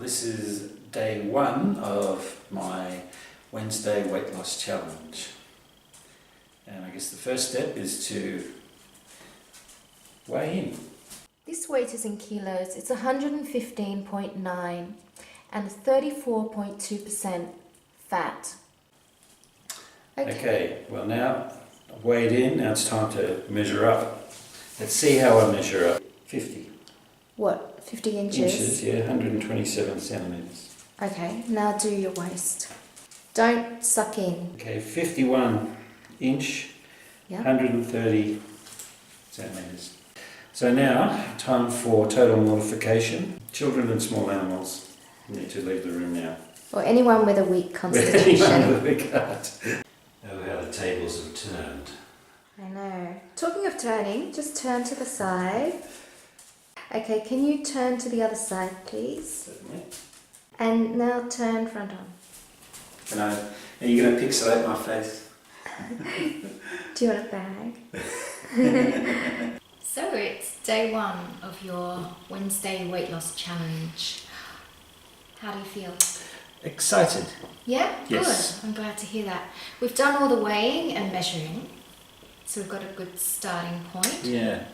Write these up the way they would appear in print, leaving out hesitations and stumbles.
This is day one of my Wednesday weight loss challenge. And I guess the first step is to weigh in. This weight is in kilos. It's 115.9 and 34.2% fat. Okay, well now I've weighed in, now it's time to measure up. Let's see how I measure up. 50. What, 50 inches? Inches, yeah, 127 centimetres. Okay, now do your waist. Don't suck in. Okay, 51 inch, Yeah. 130 centimetres. So now, time for total mortification. Children and small animals need to leave the room now. Or anyone with a weak Anyone constitution. with a big heart. Oh, how the tables have turned. I know. Talking of turning, just turn to the side. Okay, can you turn to the other side, please? Certainly. And now turn front on. Are you going to pixelate my face? Do you want a bag? So it's day one of your Wednesday weight loss challenge. How do you feel? Excited. Yeah? Yes. Good. I'm glad to hear that. We've done all the weighing and measuring, so we've got a good starting point. Yeah.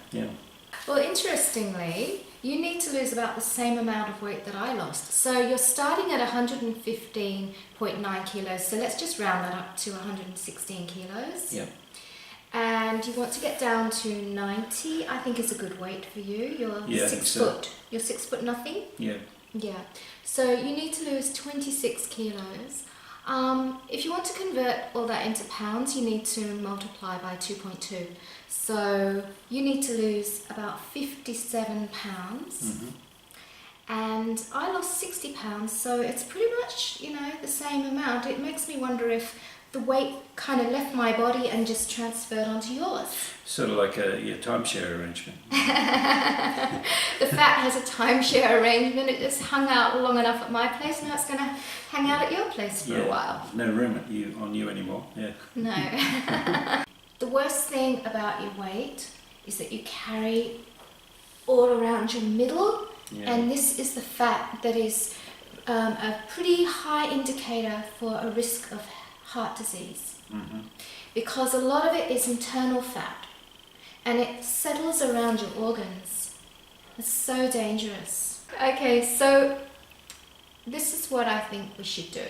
Well, interestingly, you need to lose about the same amount of weight that I lost. So you're starting at 115.9 kilos, so let's just round that up to 116 kilos. Yeah. And you want to get down to 90, I think is a good weight for you. You're Yeah, 6 so. foot. You're 6 foot nothing? Yeah. Yeah. So you need to lose 26 kilos. If you want to convert all that into pounds, you need to multiply by 2.2. So you need to lose about 57 pounds. Mm-hmm. And I lost 60 pounds, so it's pretty much, the same amount. It makes me wonder if the weight kind of left my body and just transferred onto yours. Sort of like a timeshare arrangement. The fat has a timeshare arrangement. It just hung out long enough at my place. Now it's going to hang out at your place for a while. No room on you anymore. Yeah. No. The worst thing about your weight is that you carry all around your middle, and this is the fat that is a pretty high indicator for a risk of heart disease. Mm-hmm. Because a lot of it is internal fat and it settles around your organs. It's so dangerous. Okay, so this is what I think we should do.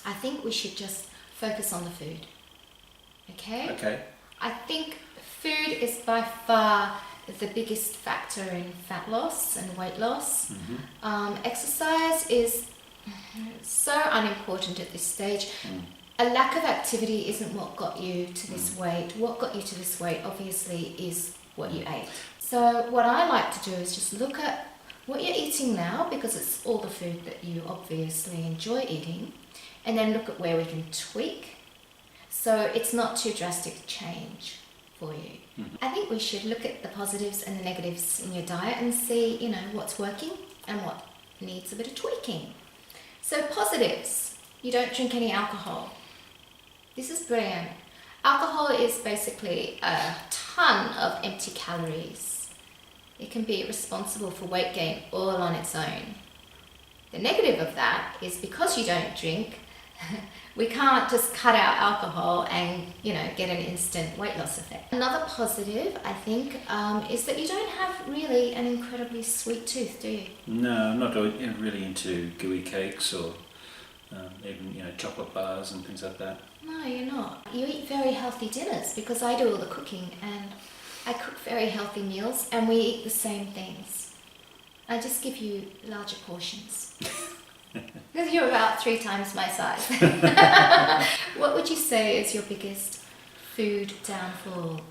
I think we should just focus on the food. Okay? Okay. I think food is by far the biggest factor in fat loss and weight loss. Mm-hmm. Exercise is so unimportant at this stage. A lack of activity isn't what got you to this weight. What got you to this weight, obviously, is what you ate. So what I like to do is just look at what you're eating now, because it's all the food that you obviously enjoy eating, and then look at where we can tweak so it's not too drastic a change for you. Mm-hmm. I think we should look at the positives and the negatives in your diet and see, what's working and what needs a bit of tweaking. So positives, you don't drink any alcohol. This is brilliant. Alcohol is basically a ton of empty calories. It can be responsible for weight gain all on its own. The negative of that is because you don't drink, we can't just cut out alcohol and, get an instant weight loss effect. Another positive, I think, is that you don't have really an incredibly sweet tooth, do you? No, I'm not really into gooey cakes or even chocolate bars and things like that. No, you're not. You eat very healthy dinners because I do all the cooking and I cook very healthy meals and we eat the same things. I just give you larger portions. Because you're about 3 times my size. What would you say is your biggest food downfall?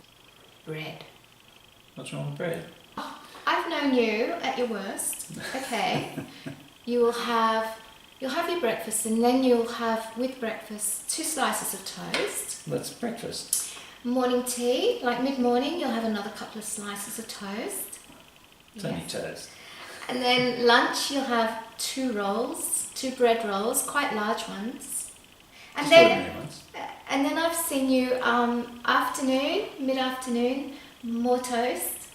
Bread. What's wrong with bread? Oh, I've known you at your worst. Okay. You'll have your breakfast and then you'll have with breakfast 2 slices of toast. That's breakfast. Morning tea, like mid-morning, you'll have another couple of slices of toast. It's only toast. And then lunch, you'll have 2 bread rolls, quite large ones. And then I've seen you mid-afternoon, more toast.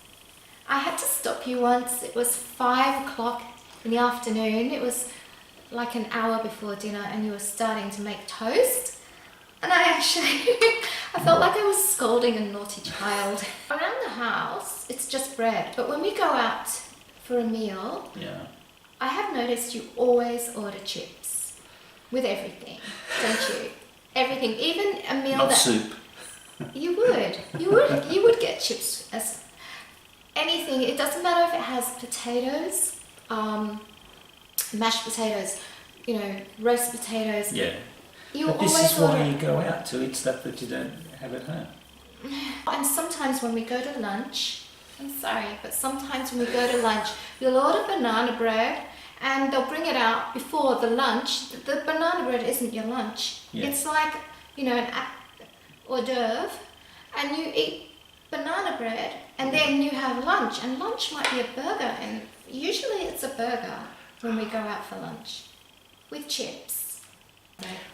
I had to stop you once. It was 5 o'clock in the afternoon, it was like an hour before dinner and you were starting to make toast. And I felt like I was scolding a naughty child. Around the house, it's just bread. But when we go out for a meal, Yeah. I have noticed you always order chips with everything, don't you? Everything, even a meal Not that soup. you would get chips as anything. It doesn't matter if it has potatoes, mashed potatoes, roast potatoes. Yeah. You But this always is why order. you go out, to eat stuff that you don't have at home. And sometimes when we go to lunch, I'm sorry, but sometimes when we go to lunch, we'll order banana bread and they'll bring it out before the lunch. The banana bread isn't your lunch. Yeah. It's like, an hors d'oeuvre, and you eat banana bread and then you have lunch, and lunch might be a burger, and usually it's a burger when we go out for lunch with chips.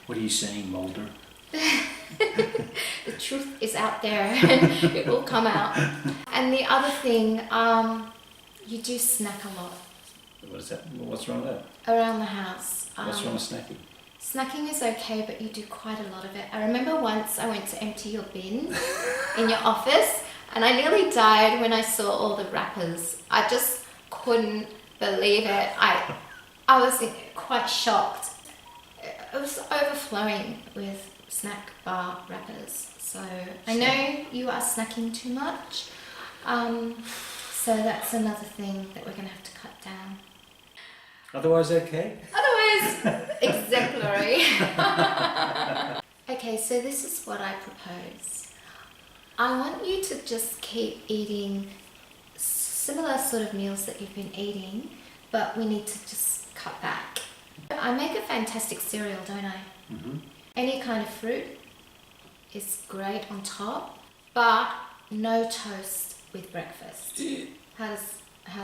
What are you saying, Mulder? The truth is out there and it will come out. And the other thing, you do snack a lot What is that? What's wrong with that? around the house. What's wrong with snacking? Snacking is okay, but you do quite a lot of it. I remember once I went to empty your bin in your office and I nearly died when I saw all the wrappers. I just couldn't believe it. I was quite shocked. It was overflowing with snack bar wrappers. So I know you are snacking too much. So that's another thing that we're going to have to cut down. Otherwise, okay? Otherwise, exemplary. Okay, so this is what I propose. I want you to just keep eating similar sort of meals that you've been eating, but we need to just cut back. I make a fantastic cereal, don't I? Mm-hmm. Any kind of fruit is great on top, but no toast with breakfast. How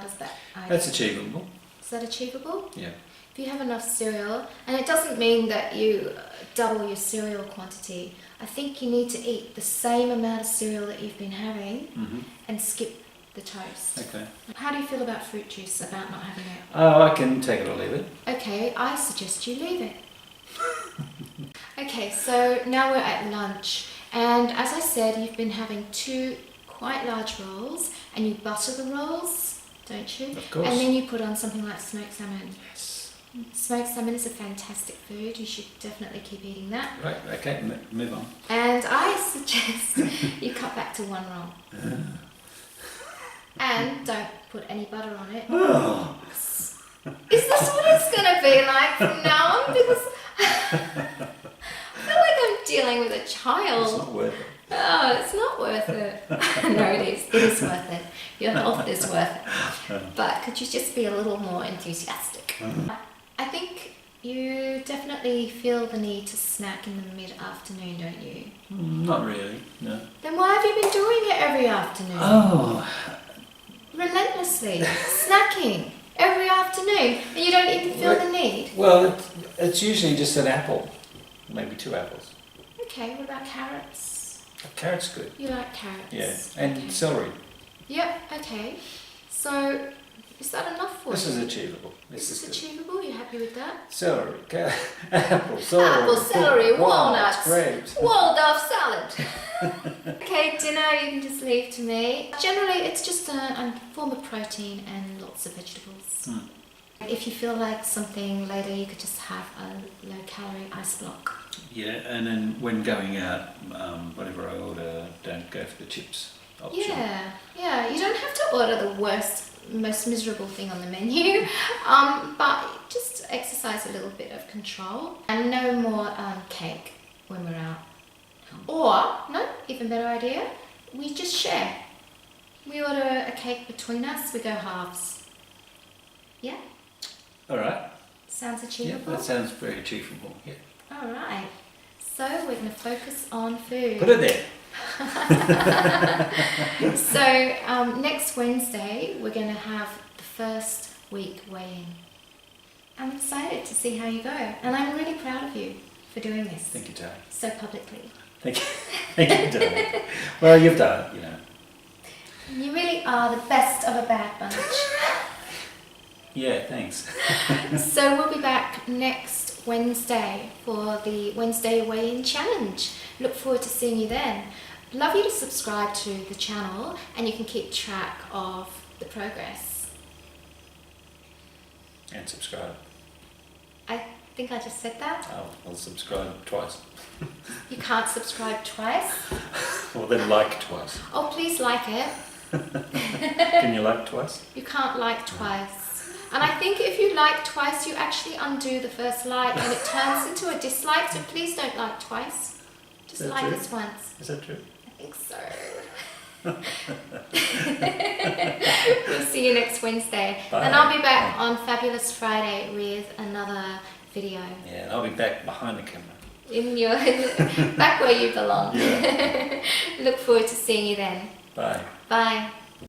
does that? That's achievable. Is that achievable? Yeah. If you have enough cereal, and it doesn't mean that you double your cereal quantity. I think you need to eat the same amount of cereal that you've been having Mm-hmm. and skip the toast. Okay. How do you feel about fruit juice, about not having it? Oh, I can take it or leave it. Okay, I suggest you leave it. Okay, so now we're at lunch, and as I said, you've been having 2 quite large rolls, and you butter the rolls, don't you? Of course. And then you put on something like smoked salmon. Yes. Smoked salmon is a fantastic food. You should definitely keep eating that. Right, okay, move on. And I suggest you cut back to 1 roll. And don't put any butter on it. Oh. Is this what it's going to be like from now on? Because I feel like I'm dealing with a child. It's not worth it. Oh, it's not worth it. No, it is. It is worth it. Your health is worth it. But could you just be a little more enthusiastic? I think you definitely feel the need to snack in the mid-afternoon, don't you? Not really, no. Then why have you been doing it every afternoon? Oh. Relentlessly. Snacking every afternoon. And you don't even feel the need. Well, it's usually just an apple, maybe 2 apples. Okay, what about carrots? Carrot's good. You like carrots? Yeah, and Okay. celery. Yep, okay. So, is that enough for This you? is achievable. This is good. achievable? You happy with that? Celery, apple, celery, Apple, celery, walnuts, grapes. Waldorf salad. Okay, dinner you can just leave to me. Generally, it's just a form of protein and lots of vegetables. Hmm. If you feel like something later, you could just have a low-calorie ice block. Yeah, and then when going out, whatever I order, don't go for the chips option. Yeah. You don't have to order the worst, most miserable thing on the menu, but just exercise a little bit of control and no more cake when we're out. Or, no, even better idea, we just share. We order a cake between us, we go halves. Yeah? All right. Sounds Yeah, achievable? that sounds very achievable. Yeah. All right. So we're going to focus on food. Put it there. So next Wednesday, we're going to have the first week weigh-in. I'm excited to see how you go. And I'm really proud of you for doing this. Thank you, Tony. So publicly. Thank you. Thank you, Tony. Well, you've done it, You really are the best of a bad bunch. Yeah, thanks. So we'll be back next Wednesday for the Wednesday Weigh-In Challenge. Look forward to seeing you then. Love you to subscribe to the channel and you can keep track of the progress. And subscribe. I think I just said that. Oh, I'll subscribe twice. You can't subscribe twice. Well, then like twice. Oh, please like it. Can you like twice? You can't like twice. And I think if you like twice, you actually undo the first like and it turns into a dislike, so please don't like twice. Just Is that like true? us once. Is that true? I think so. We'll see you next Wednesday. Bye. And I'll be back on Fabulous Friday with another video. Yeah, and I'll be back behind the camera. In your back where you belong. Yeah. Look forward to seeing you then. Bye. Bye.